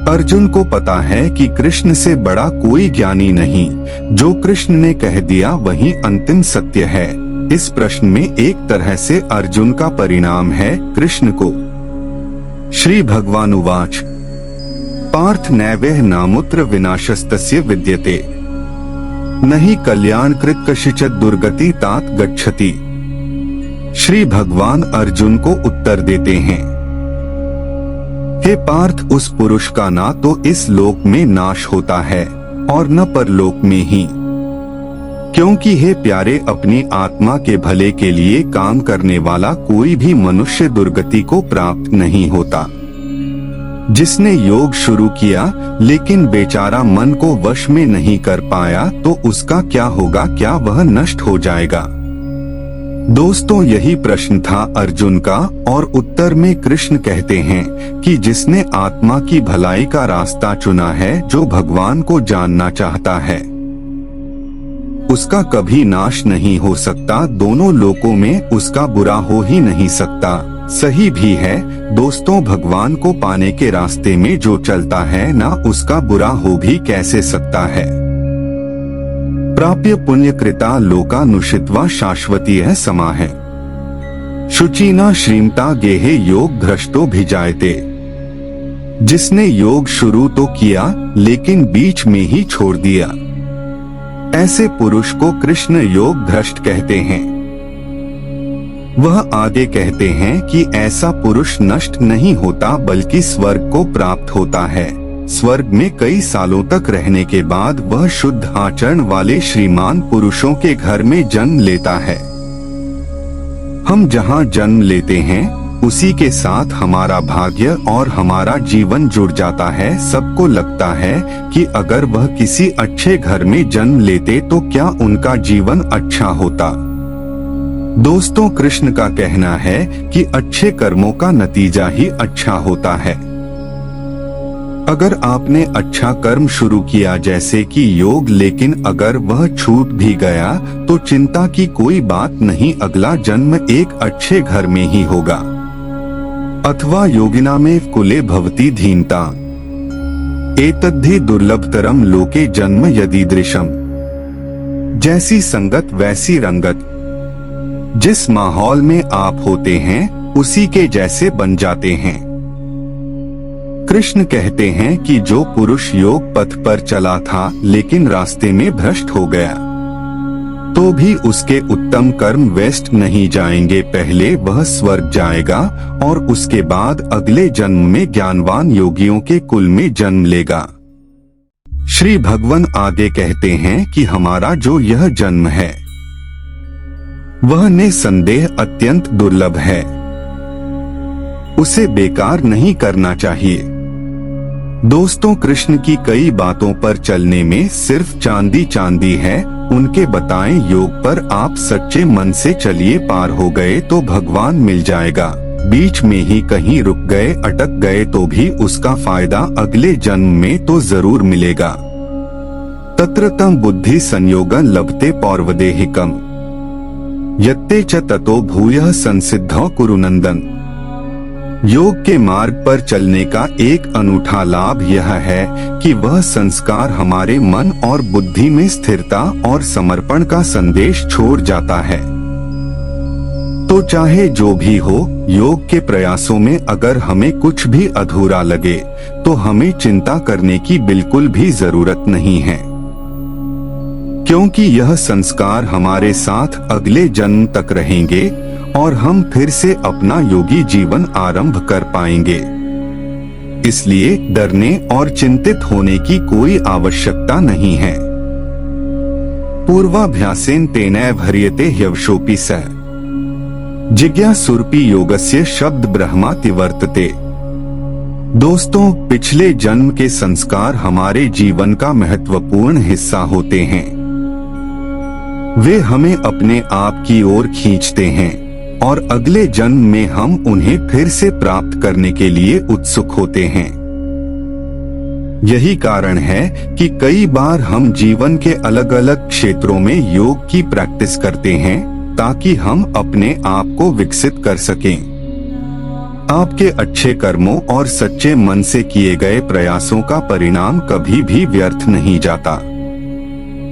अर्जुन को पता है कि कृष्ण से बड़ा कोई ज्ञानी नहीं, जो कृष्ण ने कह दिया वही अंतिम सत्य है। इस प्रश्न में एक तरह से अर्जुन का परिणाम है कृष्ण को। श्री भगवान उवाच पार्थ नैवेह नामुत्र विनाशस्तस्य विद्यते नहि कल्याण कृत कशिचित् दुर्गति तात गच्छति। श्री भगवान अर्जुन को उत्तर देते हैं, हे पार्थ, उस पुरुष का ना तो इस लोक में नाश होता है और न परलोक में ही, क्योंकि हे प्यारे, अपनी आत्मा के भले के लिए काम करने वाला कोई भी मनुष्य दुर्गति को प्राप्त नहीं होता। जिसने योग शुरू किया लेकिन बेचारा मन को वश में नहीं कर पाया, तो उसका क्या होगा। क्या वह नष्ट हो जाएगा। दोस्तों, यही प्रश्न था अर्जुन का और उत्तर में कृष्ण कहते हैं कि जिसने आत्मा की भलाई का रास्ता चुना है, जो भगवान को जानना चाहता है, उसका कभी नाश नहीं हो सकता। दोनों लोकों में उसका बुरा हो ही नहीं सकता। सही भी है दोस्तों, भगवान को पाने के रास्ते में जो चलता है ना, उसका बुरा हो भी कैसे सकता है। प्राप्य पुण्य कृता लोकानुषित्वा शाश्वती है समा है शुचिना श्रीमता गेहे योग भ्रष्टो भी जायते। जिसने योग शुरू तो किया लेकिन बीच में ही छोड़ दिया, ऐसे पुरुष को कृष्ण योग भ्रष्ट कहते हैं। वह आगे कहते हैं कि ऐसा पुरुष नष्ट नहीं होता बल्कि स्वर्ग को प्राप्त होता है। स्वर्ग में कई सालों तक रहने के बाद वह शुद्ध आचरण वाले श्रीमान पुरुषों के घर में जन्म लेता है। हम जहाँ जन्म लेते हैं उसी के साथ हमारा भाग्य और हमारा जीवन जुड़ जाता है। सबको लगता है कि अगर वह किसी अच्छे घर में जन्म लेते तो क्या उनका जीवन अच्छा होता। दोस्तों, कृष्ण का कहना है कि अच्छे कर्मों का नतीजा ही अच्छा होता है। अगर आपने अच्छा कर्म शुरू किया जैसे कि योग, लेकिन अगर वह छूट भी गया तो चिंता की कोई बात नहीं, अगला जन्म एक अच्छे घर में ही होगा। अथवा योगिना में कुले भवति धीनता एतद्धि दुर्लभतरम लोके जन्म यदीदृशम। जैसी संगत वैसी रंगत। जिस माहौल में आप होते हैं उसी के जैसे बन जाते हैं। कृष्ण कहते हैं कि जो पुरुष योग पथ पर चला था लेकिन रास्ते में भ्रष्ट हो गया तो भी उसके उत्तम कर्म वेस्ट नहीं जाएंगे। पहले वह स्वर्ग जाएगा और उसके बाद अगले जन्म में ज्ञानवान योगियों के कुल में जन्म लेगा। श्री भगवान आगे कहते हैं कि हमारा जो यह जन्म है वह निसंदेह अत्यंत दुर्लभ है, उसे बेकार नहीं करना चाहिए। दोस्तों, कृष्ण की कई बातों पर चलने में सिर्फ चांदी चांदी है। उनके बताएं योग पर आप सच्चे मन से चलिए, पार हो गए तो भगवान मिल जाएगा। बीच में ही कहीं रुक गए, अटक गए तो भी उसका फायदा अगले जन्म में तो जरूर मिलेगा। तत्र तम बुद्धि संयोगं लभते पौर्वदेहिकम यत्ते च ततो भूयः संसिद्धौ कुरु नंदन। योग के मार्ग पर चलने का एक अनूठा लाभ यह है कि वह संस्कार हमारे मन और बुद्धि में स्थिरता और समर्पण का संदेश छोड़ जाता है। तो चाहे जो भी हो, योग के प्रयासों में अगर हमें कुछ भी अधूरा लगे तो हमें चिंता करने की बिल्कुल भी जरूरत नहीं है, क्योंकि यह संस्कार हमारे साथ अगले जन्म तक रहेंगे और हम फिर से अपना योगी जीवन आरंभ कर पाएंगे। इसलिए डरने और चिंतित होने की कोई आवश्यकता नहीं है। पूर्वाभ्यासेन तेनैव ह्रियते ह्यवशोऽपि सः जिज्ञासुरपि योगस्य शब्द ब्रह्माति वर्तते। दोस्तों, पिछले जन्म के संस्कार हमारे जीवन का महत्वपूर्ण हिस्सा होते हैं। वे हमें अपने आप की ओर खींचते हैं और अगले जन्म में हम उन्हें फिर से प्राप्त करने के लिए उत्सुक होते हैं। यही कारण है कि कई बार हम जीवन के अलग अलग क्षेत्रों में योग की प्रैक्टिस करते हैं ताकि हम अपने आप को विकसित कर सकें। आपके अच्छे कर्मों और सच्चे मन से किए गए प्रयासों का परिणाम कभी भी व्यर्थ नहीं जाता।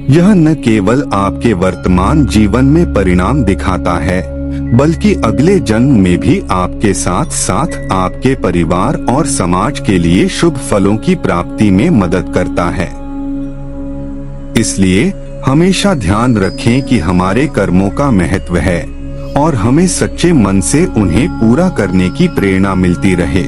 यह न केवल आपके वर्तमान जीवन में परिणाम दिखाता है, बल्कि अगले जन्म में भी आपके साथ साथ आपके परिवार और समाज के लिए शुभ फलों की प्राप्ति में मदद करता है। इसलिए हमेशा ध्यान रखें कि हमारे कर्मों का महत्व है और हमें सच्चे मन से उन्हें पूरा करने की प्रेरणा मिलती रहे।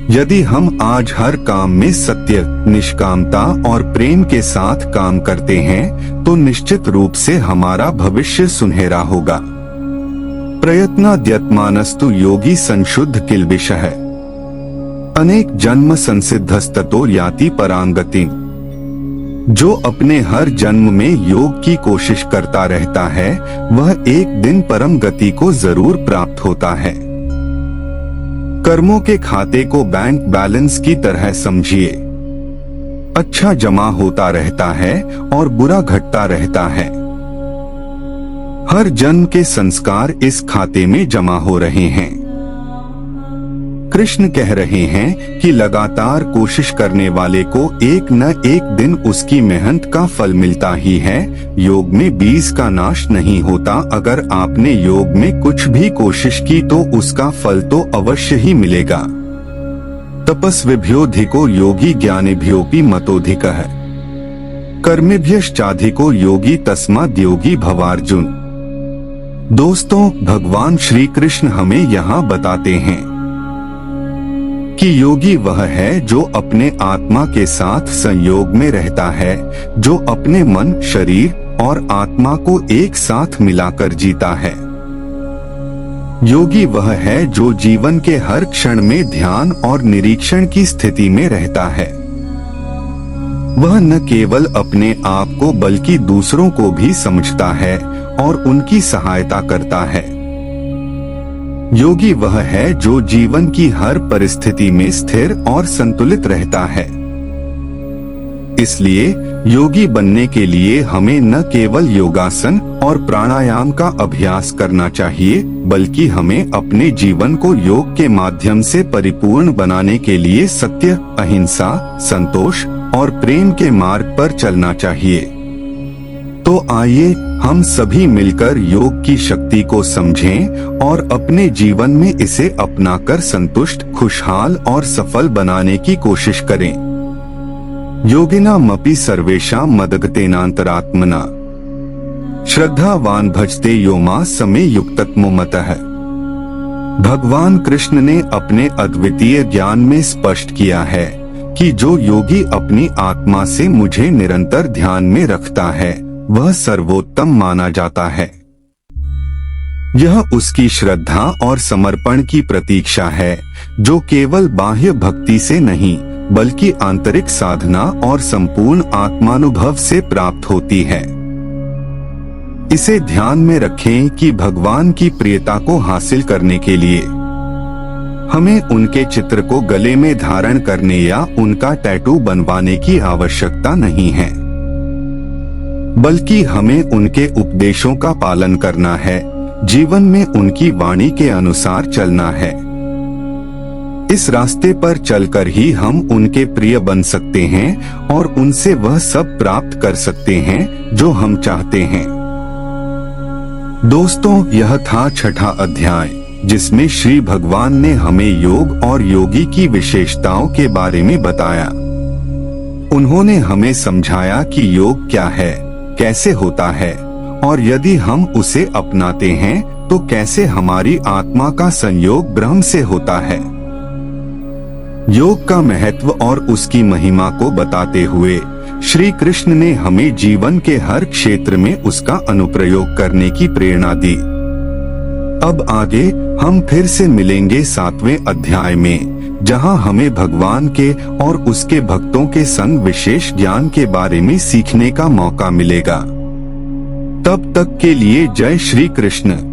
यदि हम आज हर काम में सत्य, निष्कामता और प्रेम के साथ काम करते हैं तो निश्चित रूप से हमारा भविष्य सुनहरा होगा। प्रयत्नाद्यत्मानस्तु योगी संशुद्ध किल्बिषः अनेक जन्म संसिद्धस्ततो याति परांगतिं। जो अपने हर जन्म में योग की कोशिश करता रहता है वह एक दिन परम गति को जरूर प्राप्त होता है। कर्मों के खाते को बैंक बैलेंस की तरह समझिए। अच्छा जमा होता रहता है और बुरा घटता रहता है। हर जन्म के संस्कार इस खाते में जमा हो रहे हैं। कृष्ण कह रहे हैं कि लगातार कोशिश करने वाले को एक न एक दिन उसकी मेहनत का फल मिलता ही है। योग में बीज का नाश नहीं होता। अगर आपने योग में कुछ भी कोशिश की तो उसका फल तो अवश्य ही मिलेगा। तपस्विभ्योऽधिको योगी ज्ञानिभ्योऽपि मतोऽधिकः कर्मिभ्यश्चाधिको योगी तस्माद् योगी भवार्जुन। दोस्तों, भगवान श्री कृष्ण हमें यहाँ बताते हैं कि योगी वह है जो अपने आत्मा के साथ संयोग में रहता है, जो अपने मन, शरीर और आत्मा को एक साथ मिलाकर जीता है। योगी वह है जो जीवन के हर क्षण में ध्यान और निरीक्षण की स्थिति में रहता है। वह न केवल अपने आप को बल्कि दूसरों को भी समझता है और उनकी सहायता करता है। योगी वह है जो जीवन की हर परिस्थिति में स्थिर और संतुलित रहता है। इसलिए योगी बनने के लिए हमें न केवल योगासन और प्राणायाम का अभ्यास करना चाहिए, बल्कि हमें अपने जीवन को योग के माध्यम से परिपूर्ण बनाने के लिए सत्य, अहिंसा, संतोष और प्रेम के मार्ग पर चलना चाहिए। तो आइए हम सभी मिलकर योग की शक्ति को समझें और अपने जीवन में इसे अपनाकर संतुष्ट, खुशहाल और सफल बनाने की कोशिश करें। योगिनामपि सर्वेषां मदगतेनांतरात्मना श्रद्धावान भजते यो मां समे युक्ततमो मतः। भगवान कृष्ण ने अपने अद्वितीय ज्ञान में स्पष्ट किया है कि जो योगी अपनी आत्मा से मुझे निरंतर ध्यान में रखता है वह सर्वोत्तम माना जाता है। यह उसकी श्रद्धा और समर्पण की प्रतीक्षा है जो केवल बाह्य भक्ति से नहीं बल्कि आंतरिक साधना और संपूर्ण आत्मानुभव से प्राप्त होती है। इसे ध्यान में रखें कि भगवान की प्रियता को हासिल करने के लिए हमें उनके चित्र को गले में धारण करने या उनका टैटू बनवाने की आवश्यकता नहीं है, बल्कि हमें उनके उपदेशों का पालन करना है, जीवन में उनकी वाणी के अनुसार चलना है। इस रास्ते पर चलकर ही हम उनके प्रिय बन सकते हैं और उनसे वह सब प्राप्त कर सकते हैं जो हम चाहते हैं। दोस्तों, यह था 6ठा अध्याय जिसमें श्री भगवान ने हमें योग और योगी की विशेषताओं के बारे में बताया। उन्होंने हमें समझाया कि योग क्या है, कैसे होता है और यदि हम उसे अपनाते हैं तो कैसे हमारी आत्मा का संयोग ब्रह्म से होता है। योग का महत्व और उसकी महिमा को बताते हुए श्री कृष्ण ने हमें जीवन के हर क्षेत्र में उसका अनुप्रयोग करने की प्रेरणा दी। अब आगे हम फिर से मिलेंगे 7वें अध्याय में, जहां हमें भगवान के और उसके भक्तों के संग विशेष ज्ञान के बारे में सीखने का मौका मिलेगा। तब तक के लिए जय श्री कृष्ण।